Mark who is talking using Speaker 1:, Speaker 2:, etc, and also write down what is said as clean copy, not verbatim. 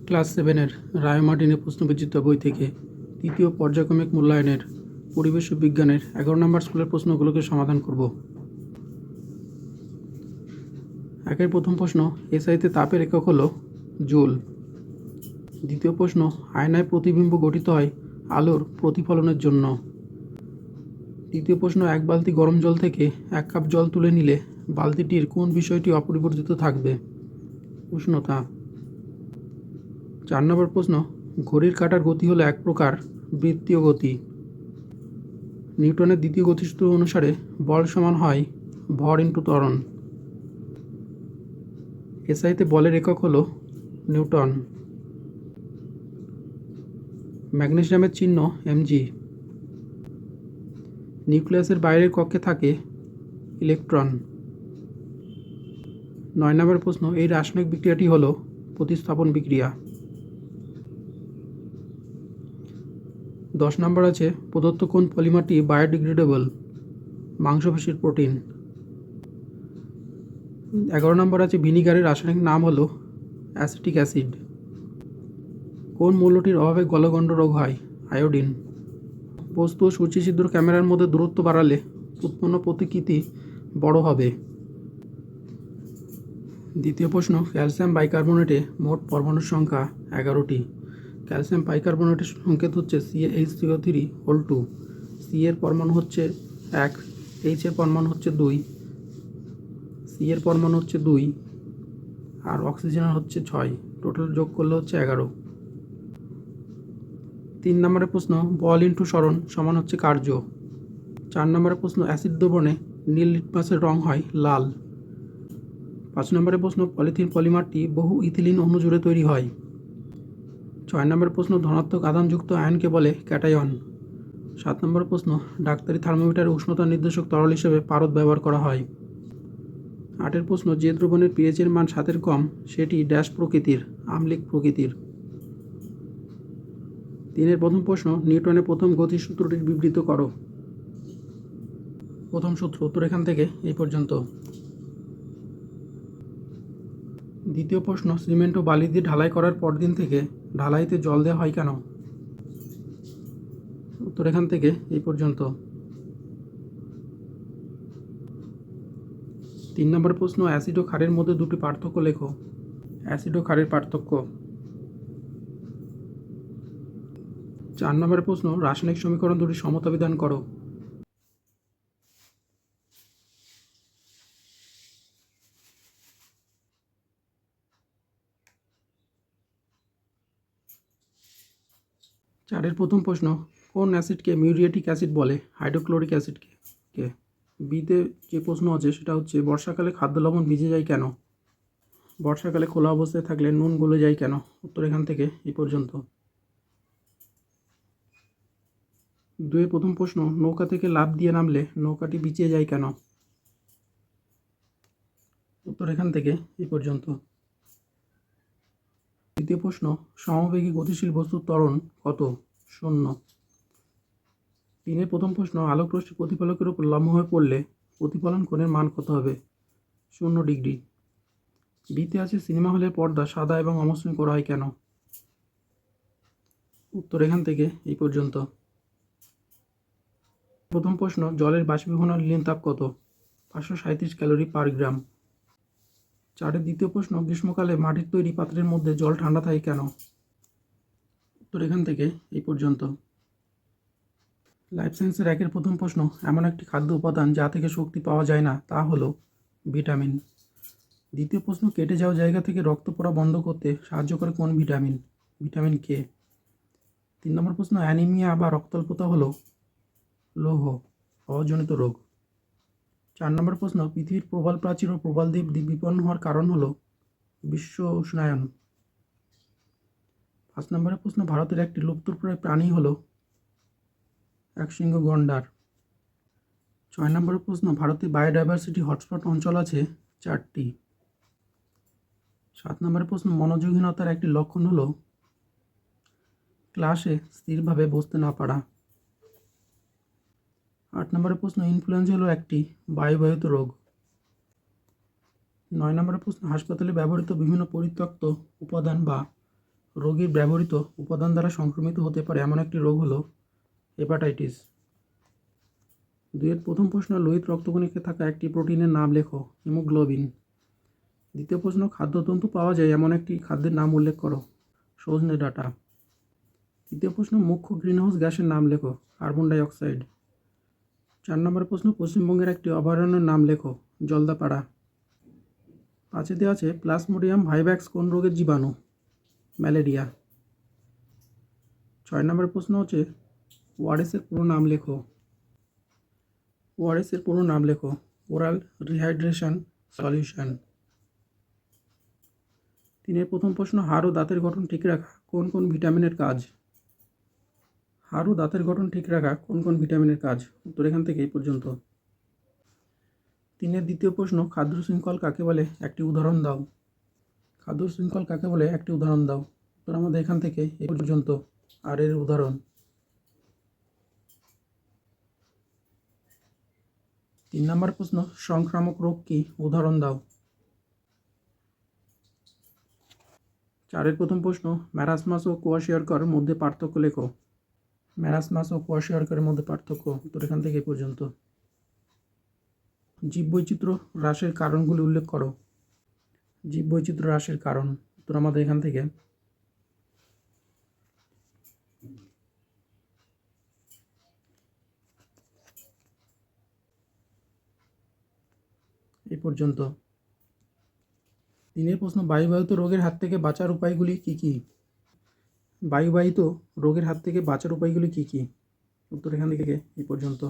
Speaker 1: Class 7-এর রায়-মার্টিনের প্রশ্নবিচিত্র বই থেকে তৃতীয় পর্যায়ক্রমিক মূল্যায়নের পরিবেশ ও বিজ্ঞানের 11 নম্বর স্কুলের প্রশ্নগুলোকে সমাধান করব। একের প্রথম প্রশ্ন, এসআইতে তাপের একক হলো জুল। দ্বিতীয় প্রশ্ন, আয়নায় প্রতিবিম্ব গঠিত হয় আলোর প্রতিফলনের জন্য। তৃতীয় প্রশ্ন, এক বালতি গরম জল থেকে 1 কাপ জল তুলে নিলে বালতিটির কোন বিষয়টি অপরিবর্তিত থাকবে? উষ্ণতা। 4 নম্বর প্রশ্ন, ঘড়ির কাঁটার গতি হলো এক প্রকার বৃত্তীয় গতি। নিউটনের দ্বিতীয় গতিসূত্র অনুসারে বল সমান হয় ভর ইন্টু ত্বরণ। এসআইতে বলের একক হলো নিউটন। ম্যাগনেসিয়ামের চিহ্ন mg। নিউক্লিয়াসের বাইরের কক্ষে থাকে ইলেকট্রন। 9 নম্বর প্রশ্ন, এই রাসায়নিক বিক্রিয়াটি হলো প্রতিস্থাপন বিক্রিয়া। 10 নম্বর আছে, প্রদত্ত কোন পলিমারটি বায়োডিগ্রেডেবল? মাংসপেশির প্রোটিন। 11 নম্বর আছে, ভিনিগারের রাসায়নিক নাম হলো অ্যাসিটিক অ্যাসিড। কোন মৌলটির অভাবে গলগণ্ড রোগ হয়? আয়োডিন। বস্তু ও সূচিছিদ্র ক্যামেরার মধ্যে দূরত্ব বাড়ালে উৎপন্ন প্রতিকৃতি বড় হবে। দ্বিতীয় প্রশ্ন, ক্যালসিয়াম বাইকার্বনেটে মোট পরমাণুর সংখ্যা 11টি। ক্যালসিয়াম বাইকার্বনেটের সংকেত হচ্ছে CaH3O3 C এর পরমাণু হচ্ছে 1, H এর পরমাণু হচ্ছে 2, C এর পরমাণু হচ্ছে 2 আর অক্সিজেনের হচ্ছে 6। টোটাল যোগ করলে হচ্ছে 11। 3 নম্বরের প্রশ্ন, বল ইন্টু সরণ সমান হচ্ছে কার্য। 4 নম্বরের প্রশ্ন, অ্যাসিড দ্রবণে নীল লিটমাসের রং হয় লাল। 5 নম্বরের প্রশ্ন, পলিথিন পলিমারটি বহু ইথিলিন অণু জুড়ে তৈরি হয়। 6 নম্বরের প্রশ্ন, ধনাত্মক আধানযুক্ত আয়নকে বলে ক্যাটায়ন। 7 নম্বরের প্রশ্ন, ডাক্তারি থার্মোমিটারে উষ্ণতা নির্দেশক তরল হিসেবে পারদ ব্যবহার করা হয়। 8 প্রশ্ন, যে দ্রবণের পিএইচের মান 7-এর কম সেটি ড্যাশ প্রকৃতির, আম্লিক প্রকৃতির। 3 প্রথম প্রশ্ন, নিউটনের প্রথম গতিসূত্রটি বিবৃত করো। প্রথম সূত্র, উত্তর এখান থেকে এই পর্যন্ত। দ্বিতীয় প্রশ্ন, সিমেন্ট ও বালি দিয়ে ঢালাই করার পরদিন থেকে ঢালাইতে জল দেওয়া হয় কেন? উত্তর এখান থেকে এই পর্যন্ত। 3 নম্বর প্রশ্ন, অ্যাসিড ও ক্ষারের মধ্যে দুটি পার্থক্য লেখো। অ্যাসিড ও ক্ষারের পার্থক্য। 4 নম্বরের প্রশ্ন, রাসায়নিক সমীকরণ দুটি সমতা বিধান করো। চারের প্রথম প্রশ্ন, কোন অ্যাসিডকে মিউরিয়েটিক অ্যাসিড বলে? হাইড্রোক্লোরিক অ্যাসিডকে। বিতে যে প্রশ্ন আছে সেটা হচ্ছে, বর্ষাকালে খাদ্য লবণ ভিজে যায় কেন? বর্ষাকালে খোলা অবস্থায় থাকলে নুন গলে যায় কেন? উত্তর এখান থেকে এই পর্যন্ত। 2 প্রথম প্রশ্ন, নৌকা থেকে লাফ দিয়ে নামলে নৌকাটি পিছিয়ে যায় কেন? উত্তর এখান থেকে এই পর্যন্ত। তৃতীয় প্রশ্ন, সমবেগী গতিশীল বস্তুর ত্বরণ কত? 0। 3 প্রথম প্রশ্ন, আলোক রশ্মি প্রতিফলকের উপর লম্ব হয়ে পড়লে প্রতিফলন কোণের মান কত হবে? 0 ডিগ্রি। বিতে আছে, সিনেমা হলের পর্দা সাদা এবং অমসৃণ করা হয় কেন? উত্তর এখান থেকে এই পর্যন্ত। প্রথম প্রশ্ন, জলের বাষ্পীভবনের লীন তাপ কত? 537 ক্যালোরি পার গ্রাম। 4 দ্বিতীয় প্রশ্ন, গ্রীষ্মকালে মাটির তৈরি পাত্রের মধ্যে জল ঠান্ডা থাকে কেন? উত্তর এখান থেকে এই পর্যন্ত। লাইফ সায়েন্সের 1 প্রথম প্রশ্ন, এমন একটি খাদ্য উপাদান যা থেকে শক্তি পাওয়া যায় না তা হলো ভিটামিন। দ্বিতীয় প্রশ্ন, কেটে যাওয়া জায়গা থেকে রক্ত পড়া বন্ধ করতে সাহায্য করে কোন ভিটামিন? Vitamin K. 3 নম্বর প্রশ্ন, অ্যানিমিয়া বা রক্তাল্পতা হলো লৌহ অজনিত রোগ। 4 নম্বর প্রশ্ন, পৃথিবীর প্রবাল প্রাচীর ও প্রবাল দ্বীপ বিপন্ন হওয়ার কারণ হলো বিশ্ব উষ্ণায়ন। 5 নম্বরের প্রশ্ন, ভারতের একটি লুপ্তপ্রায় প্রাণী হলো একশৃঙ্গ গন্ডার। 6 নম্বরের প্রশ্ন, ভারতে বায়োডাইভার্সিটি হটস্পট অঞ্চল আছে 4টি। 7 নম্বরের প্রশ্ন, মনোযোগহীনতার একটি লক্ষণ হলো ক্লাসে স্থিরভাবে বসতে না পারা। 8 নম্বরের প্রশ্ন, ইনফ্লুয়েঞ্জা হলো একটি বায়ুবাহিত রোগ। 9 নম্বরের প্রশ্ন, হাসপাতালে ব্যবহৃত বিভিন্ন পরিত্যক্ত উপাদান বা রোগীর ব্যবহৃত উপাদান দ্বারা সংক্রমিত হতে পারে এমন একটি রোগ হলো হেপাটাইটিস। 2-এর প্রথম প্রশ্ন, লোহিত রক্তকণিকায় থাকা একটি প্রোটিনের নাম লেখো। হিমোগ্লোবিন। দ্বিতীয় প্রশ্ন, খাদ্যতন্তু পাওয়া যায় এমন একটি খাদ্যের নাম উল্লেখ করো। সজনে ডাঁটা। তৃতীয় প্রশ্ন, মুখ্য গ্রিনহাউস গ্যাসের নাম লেখো। Carbon die oxide. 4 নম্বর প্রশ্ন, পশ্চিমবঙ্গের একটি অভয়ারণ্যের নাম লেখো। জলদাপাড়া। 5-এ দেওয়া আছে প্লাজমোডিয়াম ভাইভ্যাক্স কোন রোগের জীবাণু? ম্যালেরিয়া। 6 নম্বর প্রশ্ন হচ্ছে ওআরএসের পুরো নাম লেখো। ওআরএসের পুরো নাম লেখো। Oral rehydration solution. 3-এর প্রথম প্রশ্ন, হাড় ও দাঁতের গঠন ঠিক রাখা কোন কোন ভিটামিনের কাজ? হাড় ও দাঁতের গঠন ঠিক রাখা কোন কোন ভিটামিনের কাজ? উত্তর এখান থেকে এই পর্যন্ত। 3-এর দ্বিতীয় প্রশ্ন, খাদ্য শৃঙ্খল কাকে বলে একটি উদাহরণ দাও। খাদ্য শৃঙ্খল কাকে বলে একটি উদাহরণ দাও। উত্তর আমাদের এখান থেকে এই পর্যন্ত। আর এর উদাহরণ। 3 নম্বর প্রশ্ন, সংক্রামক রোগ কি? উদাহরণ দাও। 4-এর প্রথম প্রশ্ন, ম্যারাসমাস ও কোয়াশিয়রকর মধ্যে পার্থক্য লেখো। ম্যারাসমাস ও কোয়াশিয়রকরের মধ্যে পার্থক্য। উত্তর এখান থেকে এই পর্যন্ত। জীববৈচিত্র্য হ্রাসের কারণগুলি উল্লেখ করো। জীববৈচিত্র্য হ্রাসের কারণ। উত্তর আমাদের এখান থেকে এই পর্যন্ত। 3-এর প্রশ্ন, বায়ুবাহিত রোগের হাত থেকে বাঁচার উপায়গুলি কী কী? বায়ুবাহিত রোগের হাত থেকে বাঁচার উপায়গুলি কী কী? উত্তর এখান থেকে এই পর্যন্ত।